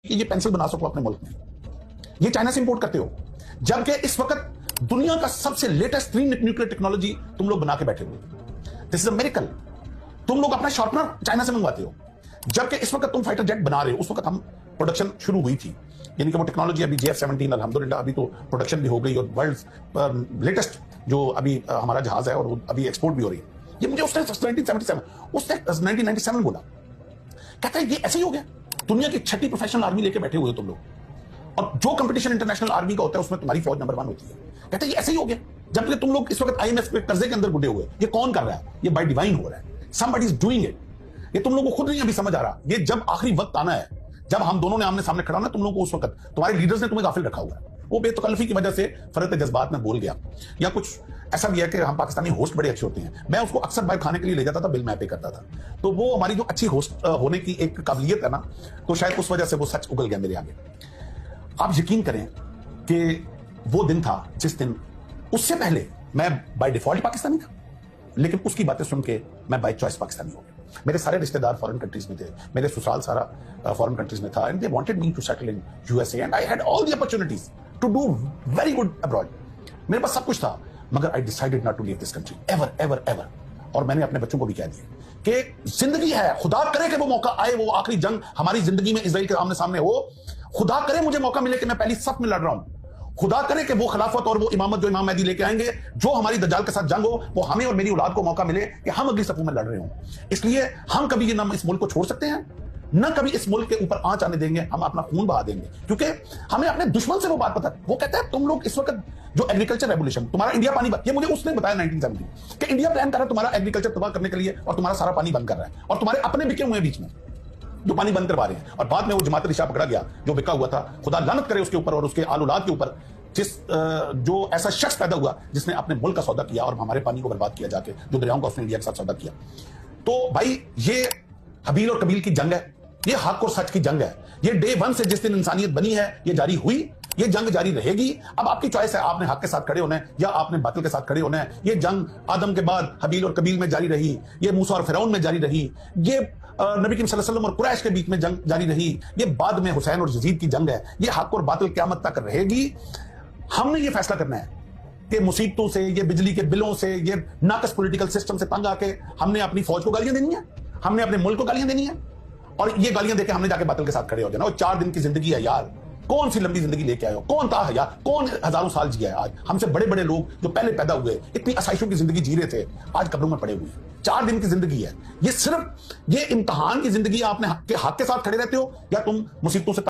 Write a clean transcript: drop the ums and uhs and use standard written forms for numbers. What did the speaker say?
कि ये पेंसिल बना सको अपने मुल्क में, ये चाइना से इंपोर्ट करते हो, जबकि इस वक्त दुनिया का सबसे लेटेस्ट न्यूक्लियर टेक्नोलॉजी तुम लोग बना के बैठे हो। This is a miracle. तुम लोग अपना शार्पनर चाइना से मंगवाते हो, जबकि इस वक्त तुम फाइटर जेट बना रहे हो। उस वक्त हम प्रोडक्शन शुरू हुई थी, यानी कि वो टेक्नोलॉजी अभी JF-17 अल्हम्दुलिल्लाह अभी तो प्रोडक्शन भी हो गई और वर्ल्ड लेटेस्ट जो अभी हमारा जहाज है और वो अभी एक्सपोर्ट भी हो रही है। ये मुझे उसने 1997 बोला, कहता है ये ऐसे ही हो गया। दुनिया की 6ठी प्रोफेशनल आर्मी लेके बैठे हुए हो तुम लोग, और जो कंपटीशन इंटरनेशनल आर्मी का होता है उसमें तुम्हारी फौज नंबर 1 होती है। कहता है ये ऐसे ही हो गया, जबकि तुम लोग इस वक्त IMF के कर्जे के अंदर गुडे हुए। ये कौन कर रहा है? ये बाय डिवाइन हो रहा है, somebody is doing it। ये तुम लोगों को खुद नहीं अभी समझ आ रहा। ये जब आखिरी वक्त आना है, जब हम दोनों ने आमने सामने खड़ा ना, तुम लोगों को उस वक्त तुम्हारे लीडर्स ने तुम्हें गाफिल रखा हुआ है। वो बेतकल्लफी की वजह से फरत जज्बात में बोल गया, या कुछ ऐसा भी है कि हम पाकिस्तानी होस्ट बड़े अच्छे होते हैं। मैं उसको अक्सर बाहर खाने के लिए ले जाता था, बिल मैं पे करता था। तो वो हमारी जो अच्छी होस्ट होने की एक काबिलियत है ना, तो शायद उस वजह से वो सच उगल गया मेरे आगे। आप यकीन करें कि वो दिन था जिस दिन, उससे पहले मैं बाय डिफॉल्ट पाकिस्तानी था, लेकिन उसकी बातें सुन के मैं बाय चॉइस पाकिस्तानी हो गया। मेरे सारे रिश्तेदार फॉरेन कंट्रीज में थे, मेरे ससुराल सारा फॉरेन कंट्रीज में था, and they wanted me to settle in USA, and I had all the opportunities to do very good abroad. मेरे पास सब कुछ था, मगर I decided not to leave this country ever ever ever. और मैंने अपने बच्चों को भी कह दिया कि जिंदगी है, खुदा करे कि वो मौका आए, वो आखिरी जंग हमारी जिंदगी में इजराइल के आमने सामने हो, खुदा करे मुझे मौका मिले कि मैं पहली सफ में लड़ रहा हूं। खुदा करे कि वो खिलाफत और वो इमामत जो इमाम मेहदी लेके आएंगे, जो हमारी दज्जाल के साथ जंग हो, वो हमें और मेरी औलाद को मौका मिले कि हम अगली सफों में लड़ रहे हों। इसलिए हम कभी ये ना इस मुल्क को छोड़ सकते हैं, न कभी इस मुल्क के ऊपर आंच आने देंगे। हम अपना खून बहा देंगे, क्योंकि हमें अपने दुश्मन से वो बात पता है। वो कहता है तुम लोग इस वक्त जो एग्रीकल्चर रेवोल्यूशन, तुम्हारा इंडिया पानी, ये मुझे उसने बताया 1970 कि इंडिया प्लान कर रहा है तुम्हारा एग्रीकल्चर तबाह करने के लिए, और तुम्हारा सारा पानी बंद कर रहा है, और तुम्हारे अपने बिके हुए बीच में जो पानी बंद करवा रहे हैं। और बाद में वो जमात रिशा पकड़ा गया जो बिका हुआ था, खुदा लानत करे उसके ऊपर और उसके आल औलाद के ऊपर, जो ऐसा शख्स पैदा हुआ जिसने अपने मुल्क का सौदा किया और हमारे पानी को बर्बाद किया जाके, जो दरियाओं का उसने इंडिया के साथ सौदा किया। तो भाई ये हबील और कबील की जंग है, ये हक और सच की जंग है। ये डे 1 से जिस दिन इंसानियत बनी है ये जारी हुई, ये जंग जारी रहेगी। अब आपकी चॉइस है, आपने हक के साथ खड़े होना है या आपने बातिल के साथ खड़े होना है। ये जंग आदम के बाद हबील और कबील में जारी रही, ये मूसा और फिरौन में जारी रही, ये नबी करीम सल्लल्लाहु अलैहि वसल्लम और कुरैश के बीच में जंग जारी रही, ये बाद में हुसैन और यजीद की जंग है। ये हक और बातिल क़यामत तक रहेगी। हमने ये फैसला करना है कि मुसीबतों से, ये बिजली के बिलों से, ये नाकस पॉलिटिकल सिस्टम से तंग आके हमने अपनी फौज को गालियां देनी है, हमने अपने मुल्क को गालियां देनी है, और ये गालियां देके हमने जाके बातिल के साथ खड़े हो जाना। और 4 दिन की जिंदगी है यार, कौन सी लंबी जिंदगी लेके आए हो? कौन था यार? कौन हजारों साल जिया है? आज हमसे बड़े बड़े लोग जो पहले पैदा हुए इतनी आसाइशों की जिंदगी जी रहे थे, आज कब्रों में पड़े हुए हैं। 4 दिन की जिंदगी है ये, सिर्फ ये इम्तिहान की जिंदगी। आपने हक के साथ खड़े रहते हो या तुम मुसीबतों से